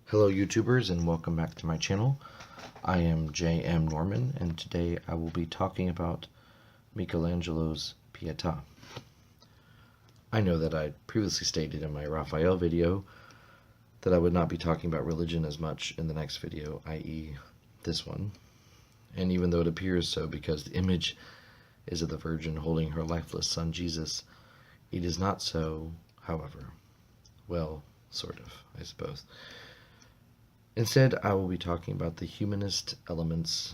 Hello YouTubers and welcome back to my channel. I am J.M. Norman and today I will be talking about Michelangelo's Pietà. I know that I previously stated in my Raphael video that I would not be talking about religion as much in the next video, i.e. this one. And even though it appears so because the image is of the Virgin holding her lifeless son Jesus, it is not so, however. Well, sort of, I suppose. Instead, I will be talking about the humanist elements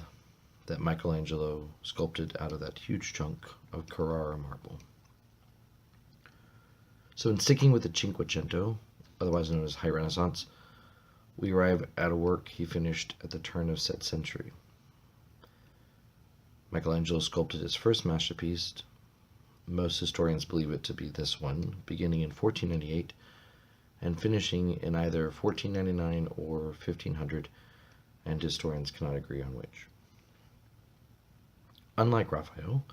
that Michelangelo sculpted out of that huge chunk of Carrara marble. So in sticking with the Cinquecento, otherwise known as High Renaissance, we arrive at a work he finished at the turn of said century. Michelangelo sculpted his first masterpiece. Most historians believe it to be this one, beginning in 1498 and finishing in either 1499 or 1500, and historians cannot agree on which. Unlike Raphael,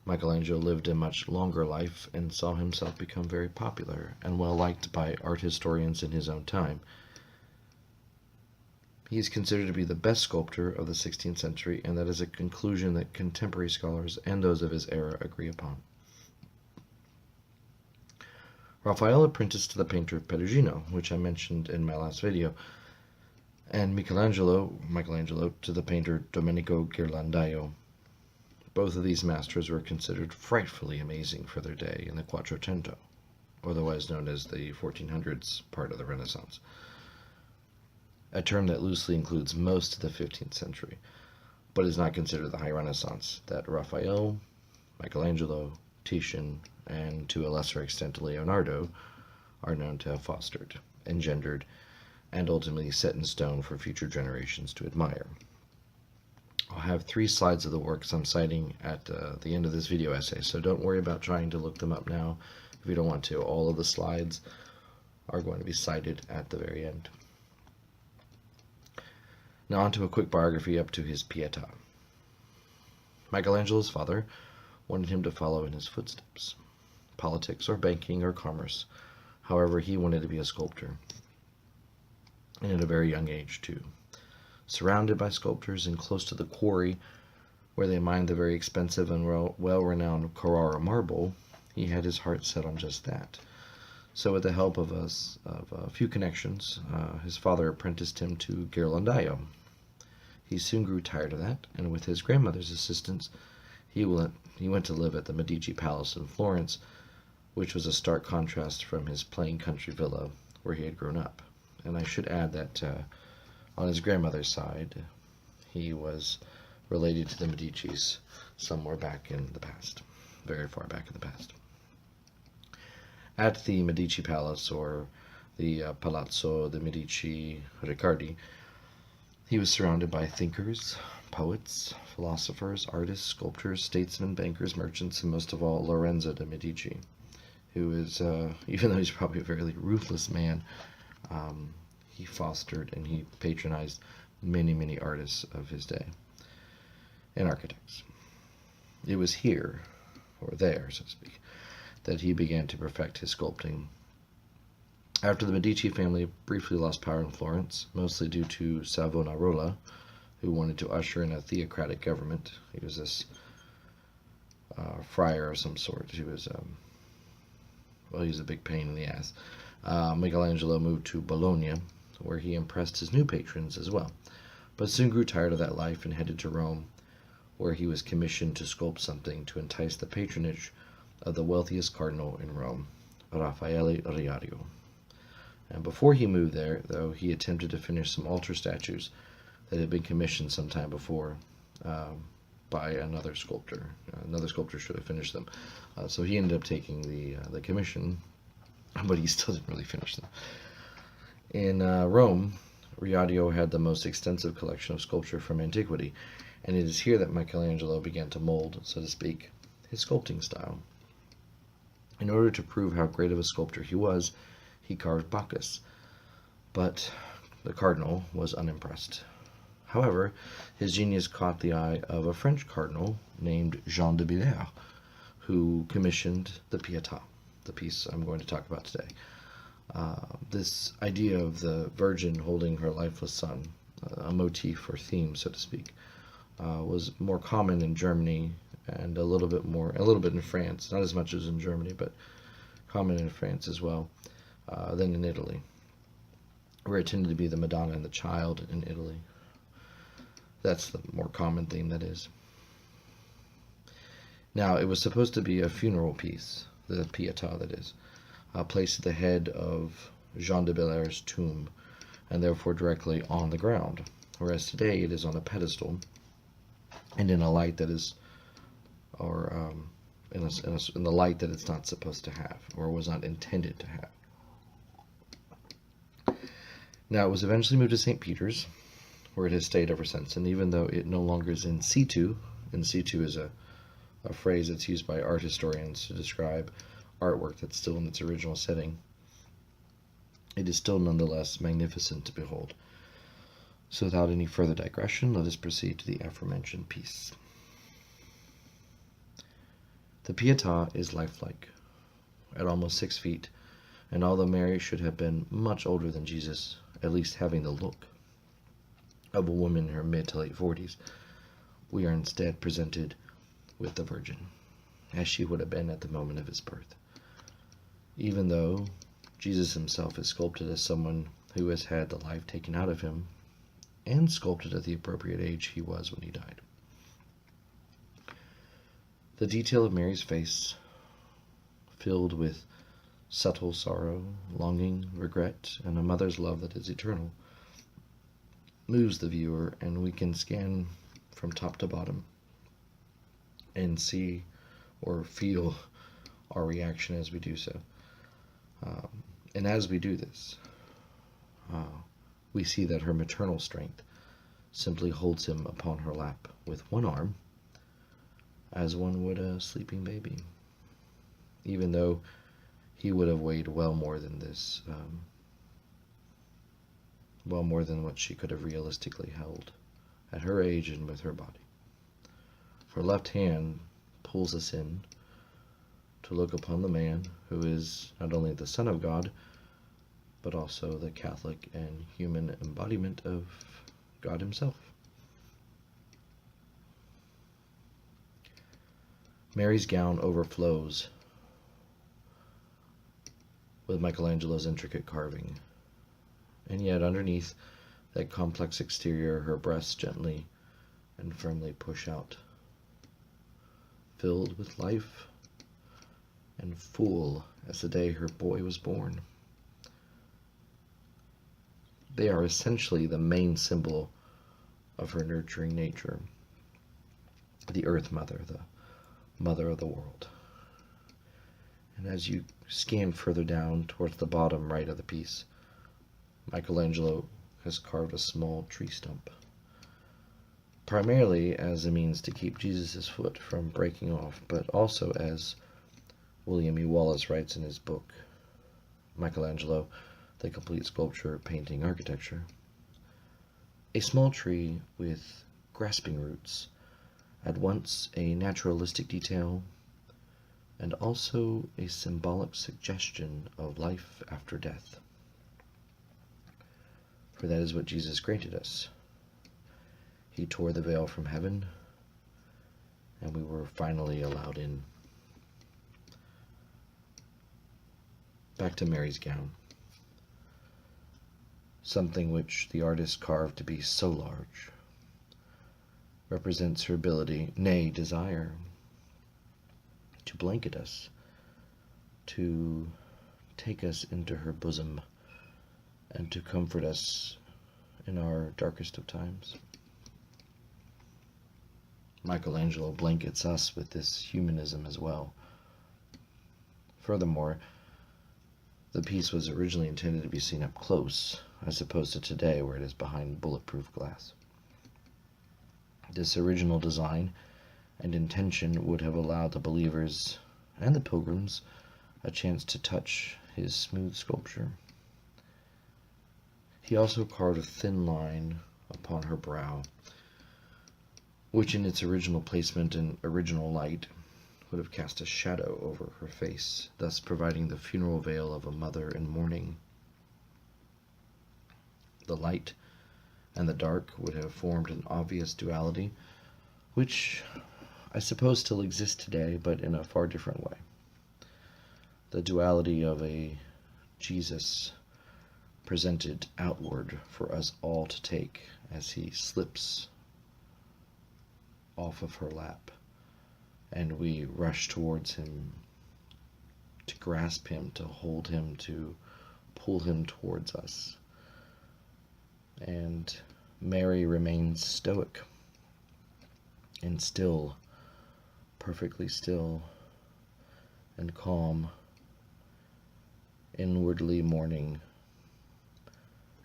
Michelangelo lived a much longer life and saw himself become very popular and well liked by art historians in his own time. He is considered to be the best sculptor of the 16th century, and that is a conclusion that contemporary scholars and those of his era agree upon. Raphael apprenticed to the painter Perugino, which I mentioned in my last video, and Michelangelo to the painter Domenico Ghirlandaio. Both of these masters were considered frightfully amazing for their day in the Quattrocento, otherwise known as the 1400s part of the Renaissance, a term that loosely includes most of the 15th century, but is not considered the High Renaissance that Raphael, Michelangelo, Titian, and to a lesser extent Leonardo are known to have fostered, engendered, and ultimately set in stone for future generations to admire. I'll have 3 slides of the works I'm citing at the end of this video essay, so don't worry about trying to look them up now if you don't want to. All of the slides are going to be cited at the very end. Now on to a quick biography up to his Pietà. Michelangelo's father wanted him to follow in his footsteps. Politics or banking or commerce. However, he wanted to be a sculptor. And at a very young age, too. Surrounded by sculptors and close to the quarry, where they mined the very expensive and well-renowned Carrara marble, he had his heart set on just that. So with the help of a few connections, his father apprenticed him to Ghirlandaio. He soon grew tired of that, and with his grandmother's assistance, he went to live at the Medici Palace in Florence, which was a stark contrast from his plain country villa where he had grown up. And I should add that on his grandmother's side, he was related to the Medicis somewhere back in the past, very far back in the past. At the Medici Palace, or the Palazzo de Medici Riccardi, he was surrounded by thinkers, poets, philosophers, artists, sculptors, statesmen, bankers, merchants, and most of all, Lorenzo de Medici, who is, even though he's probably a very ruthless man, he fostered and he patronized many artists of his day and architects. It was here, or there, so to speak, that he began to perfect his sculpting. After the Medici family briefly lost power in Florence, mostly due to Savonarola, who wanted to usher in a theocratic government. He was this friar of some sort. He was, he's a big pain in the ass. Michelangelo moved to Bologna, where he impressed his new patrons as well, but soon grew tired of that life and headed to Rome, where he was commissioned to sculpt something to entice the patronage of the wealthiest cardinal in Rome, Raffaele Riario. And before he moved there, though, he attempted to finish some altar statues that had been commissioned some time before by another sculptor. Another sculptor should have finished them. So he ended up taking the commission, but he still didn't really finish them. In Rome, Riario had the most extensive collection of sculpture from antiquity, and it is here that Michelangelo began to mold, so to speak, his sculpting style. In order to prove how great of a sculptor he was, he carved Bacchus, but the cardinal was unimpressed. However, his genius caught the eye of a French cardinal named Jean de Billard, who commissioned the Pietà, the piece I'm going to talk about today. this idea of the Virgin holding her lifeless son, a motif or theme, so to speak, was more common in Germany and a little bit in France, not as much as in Germany, but common in France as well, than in Italy, where it tended to be the Madonna and the Child in Italy. That's the more common theme, that is. Now, it was supposed to be a funeral piece, the Pietà, that is, placed at the head of Jean de Belaire's tomb, and therefore directly on the ground, whereas today it is on a pedestal and in a light that is, or in the light that it's not supposed to have, or was not intended to have. Now, it was eventually moved to St. Peter's, where it has stayed ever since, and even though it no longer is in situ is a phrase that's used by art historians to describe artwork that's still in its original setting, it is still nonetheless magnificent to behold. So without any further digression, let us proceed to the aforementioned piece. The Pietà is lifelike, at almost 6 feet, and although Mary should have been much older than Jesus, at least having the look of a woman in her mid to late 40s, we are instead presented with the Virgin, as she would have been at the moment of his birth. Even though Jesus himself is sculpted as someone who has had the life taken out of him, and sculpted at the appropriate age he was when he died. The detail of Mary's face, filled with subtle sorrow, longing, regret, and a mother's love that is eternal, moves the viewer, and we can scan from top to bottom and see or feel our reaction as we do so. And as we do this, we see that her maternal strength simply holds him upon her lap with one arm, as one would a sleeping baby, even though he would have weighed well more than this, well more than what she could have realistically held at her age and with her body. Her left hand pulls us in to look upon the man who is not only the Son of God, but also the Catholic and human embodiment of God himself. Mary's gown overflows with Michelangelo's intricate carving, and yet underneath that complex exterior, her breasts gently and firmly push out, filled with life and full as the day her boy was born. They are essentially the main symbol of her nurturing nature, the Earth Mother, the Mother of the world. And as you scan further down towards the bottom right of the piece, Michelangelo has carved a small tree stump, primarily as a means to keep Jesus' foot from breaking off, but also as William E. Wallace writes in his book, Michelangelo, The Complete Sculpture, Painting, Architecture, a small tree with grasping roots, at once a naturalistic detail and also a symbolic suggestion of life after death. For that is what Jesus granted us. He tore the veil from heaven, and we were finally allowed in. Back to Mary's gown. Something which the artist carved to be so large represents her ability, nay, desire, to blanket us, to take us into her bosom, and to comfort us in our darkest of times. Michelangelo blankets us with this humanism as well. Furthermore, the piece was originally intended to be seen up close, as opposed to today where it is behind bulletproof glass. This original design and intention would have allowed the believers and the pilgrims a chance to touch his smooth sculpture. He also carved a thin line upon her brow, which in its original placement and original light would have cast a shadow over her face, thus providing the funeral veil of a mother in mourning The light and the dark would have formed an obvious duality, which I suppose still exists today, but in a far different way. The duality of a Jesus presented outward for us all to take as he slips off of her lap, and we rush towards him to grasp him, to hold him, to pull him towards us. And Mary remains stoic and still, perfectly still and calm, inwardly mourning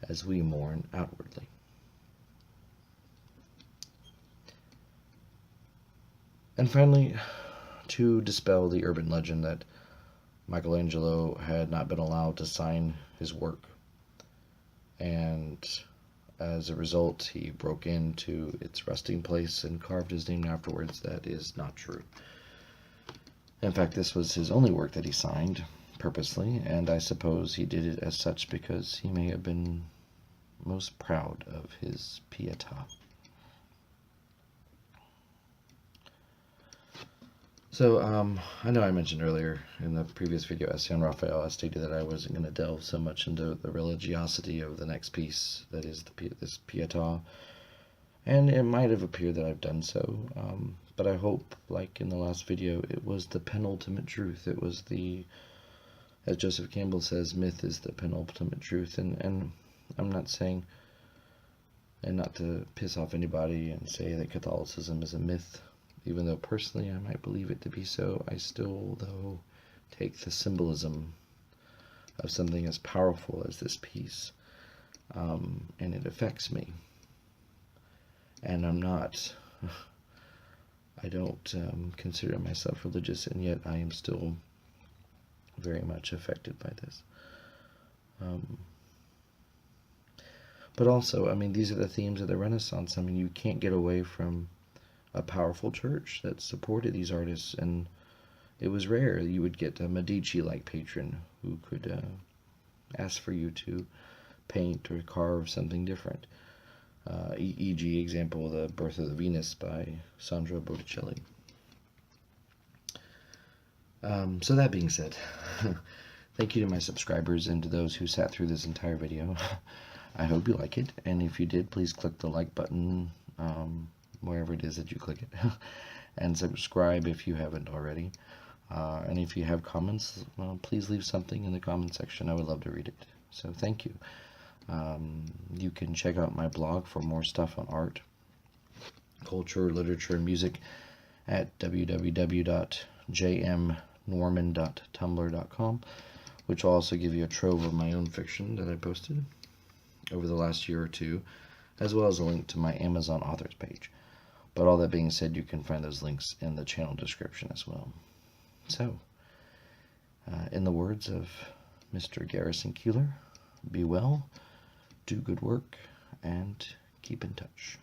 as we mourn outwardly. And finally, to dispel the urban legend that Michelangelo had not been allowed to sign his work, and as a result he broke into its resting place and carved his name afterwards, that is not true. In fact, this was his only work that he signed purposely, and I suppose he did it as such because he may have been most proud of his Pietà. So, I know I mentioned earlier in the previous video essay on Raphael, I stated that I wasn't going to delve so much into the religiosity of the next piece, that is this Pietà, and it might have appeared that I've done so, but I hope, like in the last video, it was the penultimate truth. It was the, as Joseph Campbell says, myth is the penultimate truth, and I'm not saying, and not to piss off anybody and say that Catholicism is a myth, even though personally I might believe it to be so, I still, though, take the symbolism of something as powerful as this piece, and it affects me. And I don't consider myself religious, and yet I am still very much affected by this. But also, I mean, these are the themes of the Renaissance. I mean, you can't get away from a powerful church that supported these artists, and it was rare you would get a Medici-like patron who could ask for you to paint or carve something different. E.g., example, The Birth of the Venus by Sandro Botticelli. So that being said, thank you to my subscribers and to those who sat through this entire video. I hope you like it, and if you did, please click the like button, wherever it is that you click it, and subscribe if you haven't already. And if you have comments, well, please leave something in the comment section. I would love to read it. So thank you. You can check out my blog for more stuff on art, culture, literature, and music at www.jmnorman.tumblr.com, which will also give you a trove of my own fiction that I posted over the last year or two, as well as a link to my Amazon authors page. But all that being said, you can find those links in the channel description as well. So, in the words of Mr. Garrison Keillor, be well, do good work, and keep in touch.